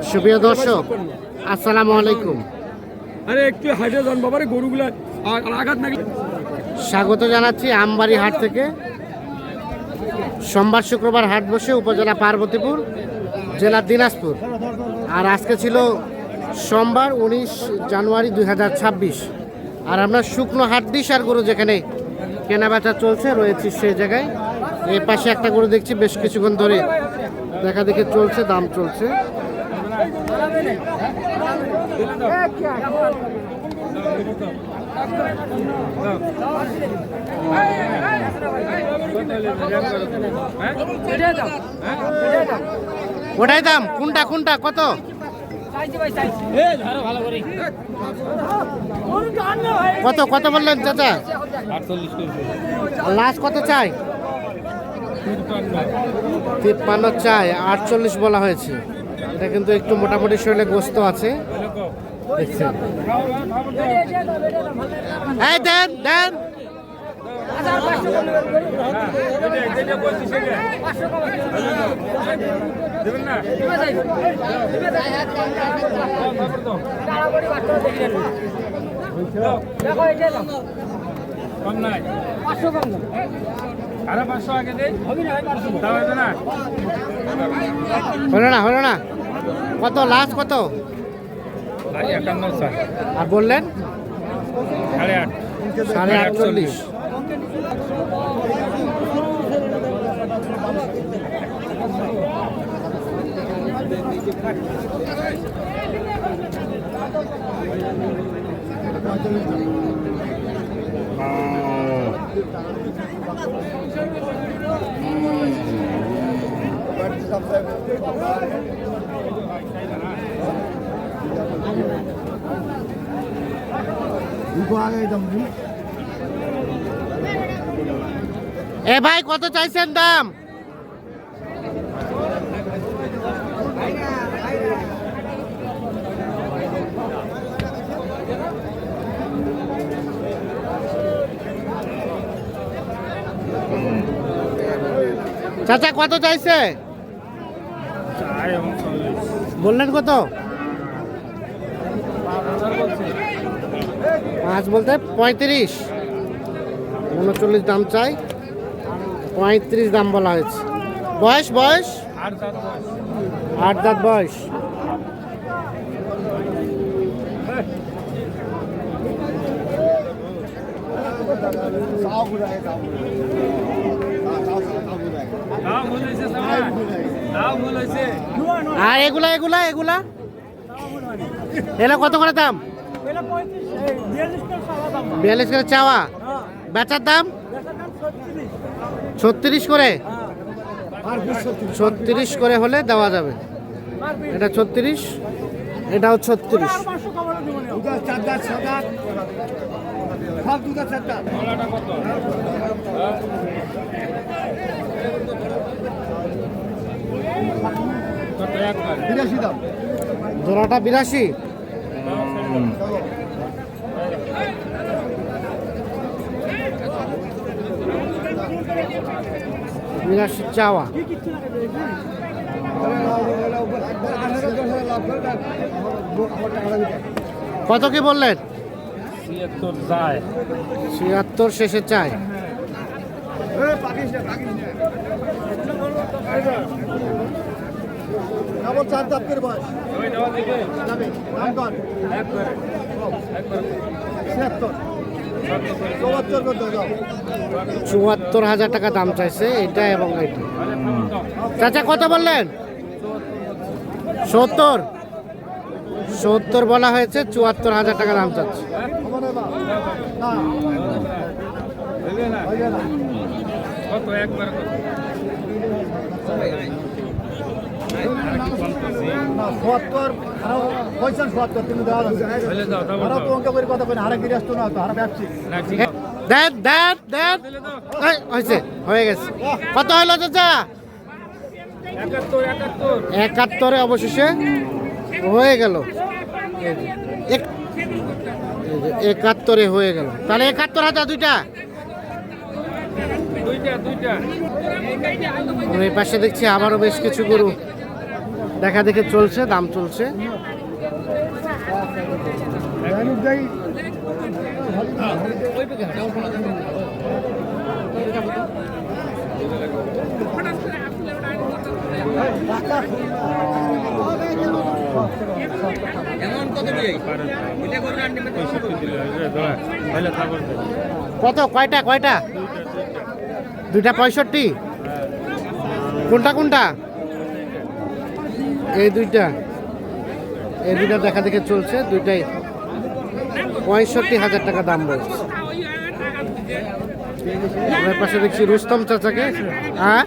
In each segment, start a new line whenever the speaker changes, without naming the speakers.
সুপ্রিয় দর্শক, আসসালামু আলাইকুম।
আরে একটু হাইটে যান বাবারে, গরুগুলা আঘাত না।
স্বাগত জানাচ্ছি আমবাড়ি হাট থেকে। সোমবার শুক্রবার হাট বসে উপজেলা পার্বতীপুর, জেলা দিনাজপুর। আর আজকে ছিল সোমবার 19 জানুয়ারি 2026। আর আমরা শুকনো হাট ডিশ আর গরু যেখানে কেনাবেচা চলছে রয়েছে সেই জায়গায়। এই পাশে একটা গরু দেখছি বেশ কিছুক্ষণ ধরে দেখা দেখে চলছে, দাম চলছে। ওটাই দাম? কোনটা কোনটা কত? কত কত বললেন চাচা? লাস্ট কত চাই? 53 চাই, 48 বলা হয়েছে। এটা কিন্তু একটু মোটামুটি শরীরে গোস্ত আছে দেখছেন। এই দেন দেন।
কম নাই, 500 কম না, আরে 500 আগে দেই, হবে না?
হলো না হলো না। কত লাস্ট কত?
51
আর বললেন
8.5।
এ ভাই কত চাইছেন দাম? চাচা কত চাইছে? বললেন কত? 5 বলতে 35, 39 দাম চাই, 35 দাম বলা হয়েছে। বয়স বয়স 8 দাঁত বয়স। আর এগুলা এগুলা এগুলা এগুলা কত করে দাম? 42 করে চাওয়া, বেচার দাম 36 করে। 36 করে হলে দেওয়া যাবে। এটা 36, এটাও 36। জোড়াটা 82। চাওয়া। কত কি বললেন? 76 শেষে চাই। চুয়াত্তর হাজার টাকা দাম চাইছে এটা এবং এটা। চাচা কত বললেন? 70, 70 বলা হয়েছে, 74,000 টাকা দাম চাচ্ছে। দেন দেন দেন। হয়েছে, হয়ে গেছে। কত হলো চাচা? 71 অবশেষে হয়ে গেল। 71 হয়ে গেল। তাহলে 71,000 দুইটা। এই পাশে দেখছি আবারও বেশ কিছু গরু দেখা দেখে চলছে, দাম চলছে। কত, কয়টা কয়টা? দুইটা 65। কোনটা কোনটা? এই দুইটা দেখা দেখে চলছে, দুইটাই 65,000 টাকা দাম বলছে। আমার পাশে দেখছি রুস্তম চাচাকে। হ্যাঁ,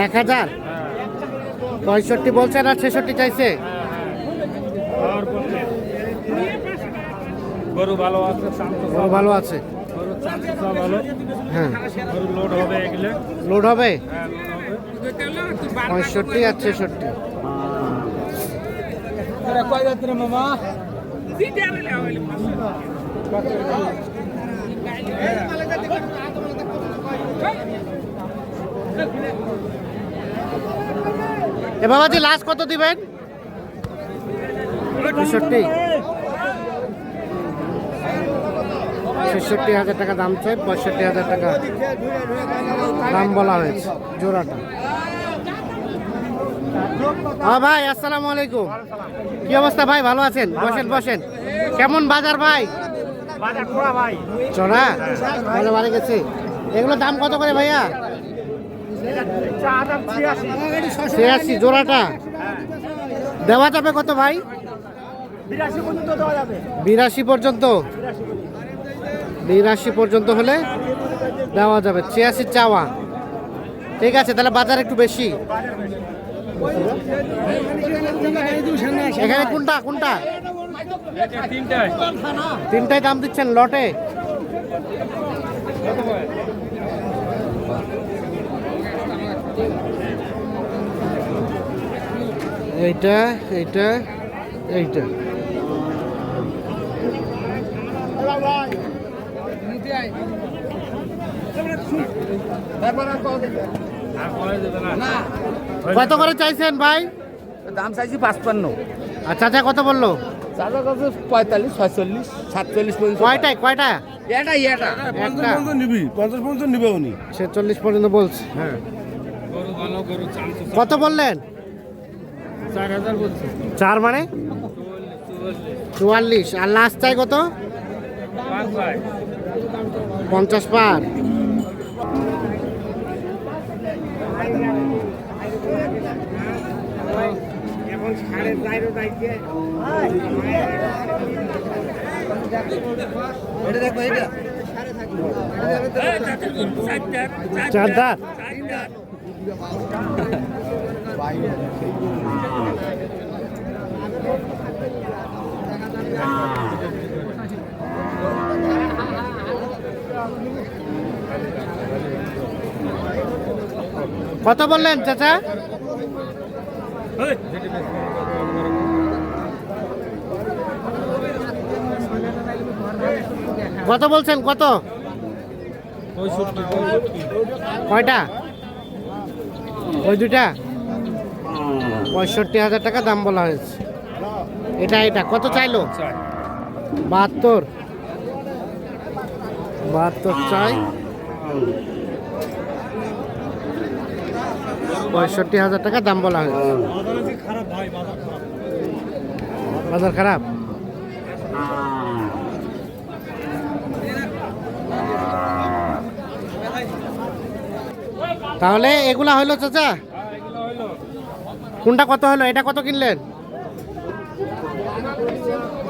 1000 65 বলছে না 66 চাইছে?
গরু ভালো আছে,
গরু ভালো আছে।
গরুর চামচা ভালো।
হ্যাঁ,
গরু লোড হবে এগুলো।
লোড হবে
হ্যাঁ, লোড হবে।
65 আর 66।
কয় যাত্রা মামা?
এ বাবাজি লাস্ট কত দিবেন? 66। 66,000 টাকা দাম চাই, 65,000 টাকা দাম বলা হয়েছে জোড়াটা। হ্যাঁ ভাই, আসসালামু আলাইকুম। কি অবস্থা ভাই, ভালো আছেন? বসেন বসেন। কেমন বাজার ভাই? চড়া ভালো বাড়ে গেছে। এগুলো দাম কত করে ভাইয়া? 86 জোড়াটা। দেওয়া যাবে কত ভাই? 82 পর্যন্ত। 82 পর্যন্ত হলে দেওয়া যাবে। 86 চাওয়া। ঠিক আছে, তাহলে বাজার একটু বেশি। এখানে কোনটা কোনটা? তিনটায় দাম দিচ্ছেন লটে? এইটা এইটা এইটা। কত করে চাইছেন ভাই?
দাম চাইছি 55।
আচ্ছা আচ্ছা, কত বললো?
চাচা কাছে 45, 46, 47 পর্যন্ত।
কয়টায় কয়টা?
এটা
একটা
50 নিবে উনি।
46 পর্যন্ত বলছে। হ্যাঁ,
গরু ভালো, গরু চামচা।
কত বললেন?
4000 বলছে।
4 মানে 44। আর লাস্ট চাই কত? 50 পার। চার দাঁত। কত বললেন চাচা? কত বলছেন? কত? কয়টা? ওই দুইটা 65,000 টাকা দাম বলা হয়েছে। এটা এটা কত চাইলো? 72। 72 চাই। 65,000 টাকা দাম বলা হয়েছে। বাজার খারাপ। তাহলে এগুলা হইলো চাচা? কোনটা কত হলো? এটা কত কিনলেন?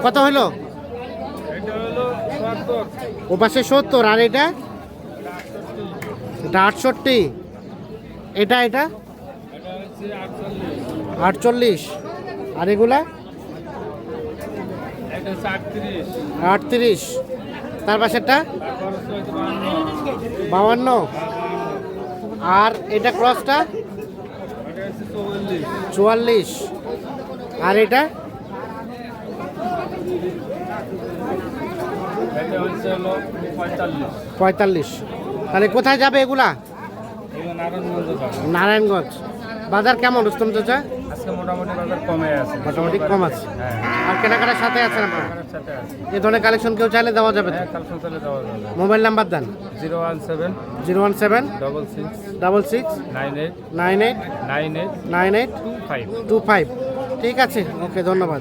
কত হলো? ও পাশে 70। আর এটা? এটা 68। এটা এটা 48। আর এগুলা 38। তার পাশেরটা 52। আর এটা ক্রসটা 44। আর এটা 45। তাহলে কোথায় যাবে এগুলা? নারায়ণগঞ্জ। বাজার কেমন রুস্তম চাচা?
আজকে মোটামুটি বাজার কমে আছে,
মোটামুটি কম আছে।
হ্যাঁ,
আর কেনাকাটার সাথে আছেন আপনার?
এখানের সাথে আছে।
এই ধরনের কালেকশন কেউ চাইলে দেওয়া যাবে তো?
হ্যাঁ, কালেকশন চলে দেওয়া যাবে।
মোবাইল নাম্বার দেন।
017
017
66
66
98
98
98
98
25
25। ঠিক আছে, ওকে, ধন্যবাদ।